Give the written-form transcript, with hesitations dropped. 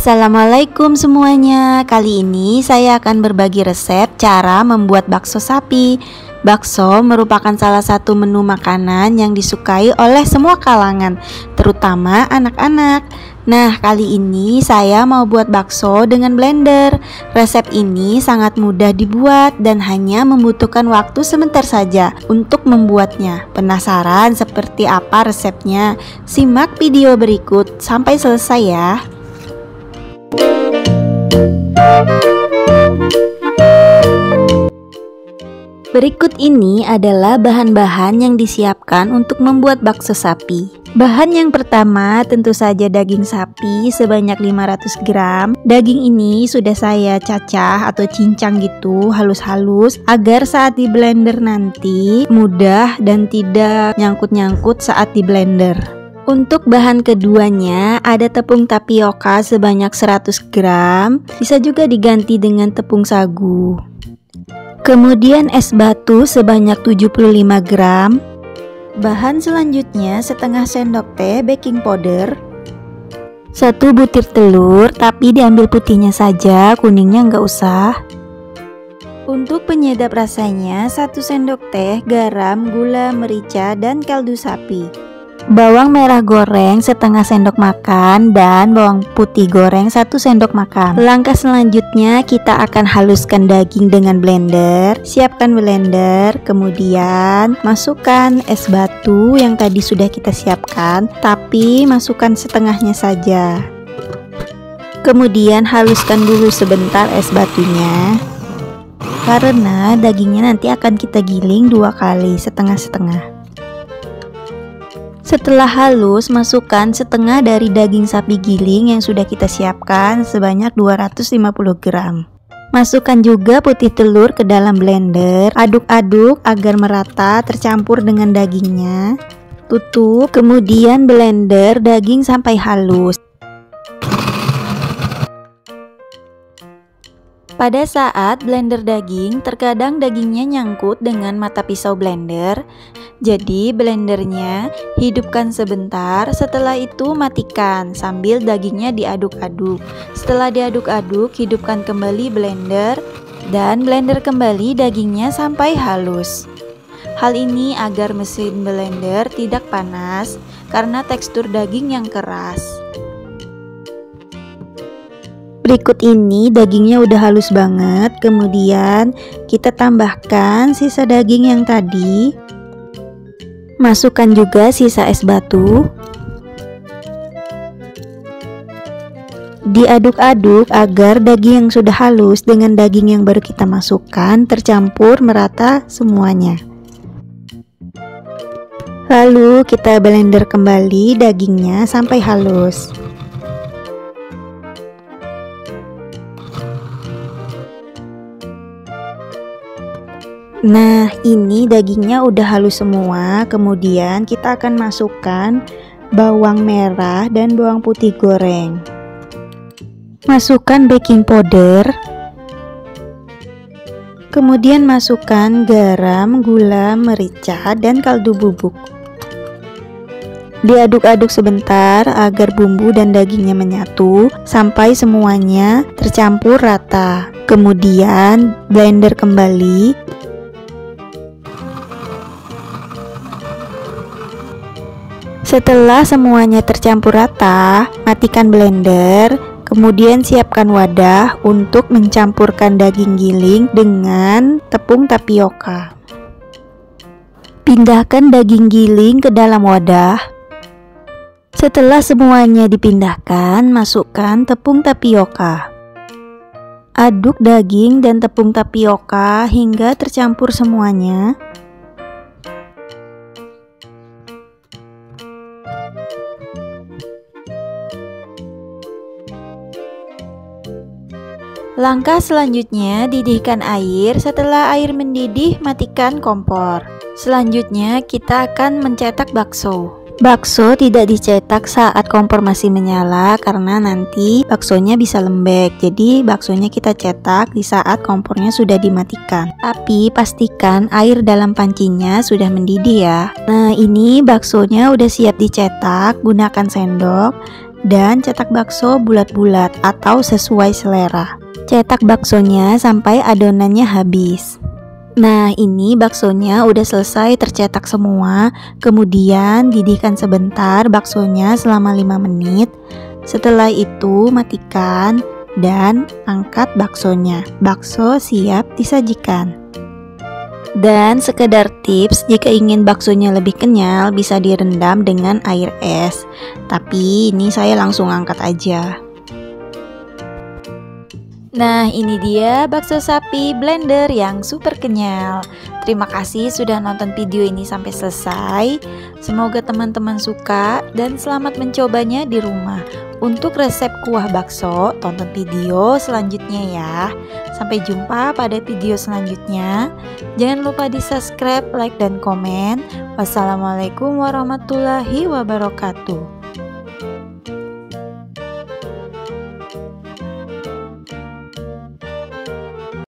Assalamualaikum semuanya. Kali ini saya akan berbagi resep cara membuat bakso sapi. Bakso merupakan salah satu menu makanan yang disukai oleh semua kalangan, terutama anak-anak. Nah, kali ini saya mau buat bakso dengan blender. Resep ini sangat mudah dibuat dan hanya membutuhkan waktu sebentar saja untuk membuatnya. Penasaran seperti apa resepnya? Simak video berikut sampai selesai ya. Berikut ini adalah bahan-bahan yang disiapkan untuk membuat bakso sapi. Bahan yang pertama tentu saja daging sapi sebanyak 500 gram. Daging ini sudah saya cacah atau cincang gitu halus-halus agar saat di blender nanti mudah dan tidak nyangkut-nyangkut saat di blender. Untuk bahan keduanya ada tepung tapioka sebanyak 100 gram, bisa juga diganti dengan tepung sagu. Kemudian es batu sebanyak 75 gram. Bahan selanjutnya setengah sendok teh baking powder, 1 butir telur tapi diambil putihnya saja, kuningnya nggak usah. Untuk penyedap rasanya 1 sendok teh garam, gula, merica, dan kaldu sapi. Bawang merah goreng setengah sendok makan dan bawang putih goreng 1 sendok makan. Langkah selanjutnya kita akan haluskan daging dengan blender. Siapkan blender, kemudian masukkan es batu yang tadi sudah kita siapkan, tapi masukkan setengahnya saja. Kemudian haluskan dulu sebentar es batunya, karena dagingnya nanti akan kita giling 2 kali, setengah-setengah. Setelah halus, masukkan setengah dari daging sapi giling yang sudah kita siapkan sebanyak 250 gram. Masukkan juga putih telur ke dalam blender. Aduk-aduk agar merata tercampur dengan dagingnya. Tutup, kemudian blender daging sampai halus. Pada saat blender daging, terkadang dagingnya nyangkut dengan mata pisau blender. Jadi blendernya hidupkan sebentar, setelah itu matikan sambil dagingnya diaduk-aduk. Setelah diaduk-aduk, hidupkan kembali blender dan blender kembali dagingnya sampai halus. Hal ini agar mesin blender tidak panas karena tekstur daging yang keras. Berikut ini dagingnya udah halus banget, kemudian kita tambahkan sisa daging yang tadi. Masukkan juga sisa es batu. Diaduk-aduk agar daging yang sudah halus dengan daging yang baru kita masukkan tercampur merata semuanya. Lalu kita blender kembali dagingnya sampai halus. Nah, ini dagingnya udah halus semua. Kemudian kita akan masukkan bawang merah dan bawang putih goreng. Masukkan baking powder. Kemudian masukkan garam, gula, merica, dan kaldu bubuk. Diaduk-aduk sebentar agar bumbu dan dagingnya menyatu sampai semuanya tercampur rata. Kemudian blender kembali. Setelah semuanya tercampur rata, matikan blender, kemudian siapkan wadah untuk mencampurkan daging giling dengan tepung tapioka. Pindahkan daging giling ke dalam wadah. Setelah semuanya dipindahkan, masukkan tepung tapioka. Aduk daging dan tepung tapioka hingga tercampur semuanya. Langkah selanjutnya, didihkan air. Setelah air mendidih, matikan kompor. Selanjutnya, kita akan mencetak bakso. Bakso tidak dicetak saat kompor masih menyala karena nanti baksonya bisa lembek. Jadi baksonya kita cetak di saat kompornya sudah dimatikan. Tapi pastikan air dalam pancinya sudah mendidih ya. Nah, ini baksonya udah siap dicetak, gunakan sendok dan cetak bakso bulat-bulat atau sesuai selera. Cetak baksonya sampai adonannya habis. Nah, ini baksonya udah selesai tercetak semua. Kemudian didihkan sebentar baksonya selama 5 menit. Setelah itu matikan dan angkat baksonya. Bakso siap disajikan. Dan sekedar tips, jika ingin baksonya lebih kenyal bisa direndam dengan air es. Tapi ini saya langsung angkat aja. Nah, ini dia bakso sapi blender yang super kenyal. Terima kasih sudah nonton video ini sampai selesai. Semoga teman-teman suka dan selamat mencobanya di rumah. Untuk resep kuah bakso, tonton video selanjutnya ya. Sampai jumpa pada video selanjutnya. Jangan lupa di subscribe, like, dan komen. Wassalamualaikum warahmatullahi wabarakatuh.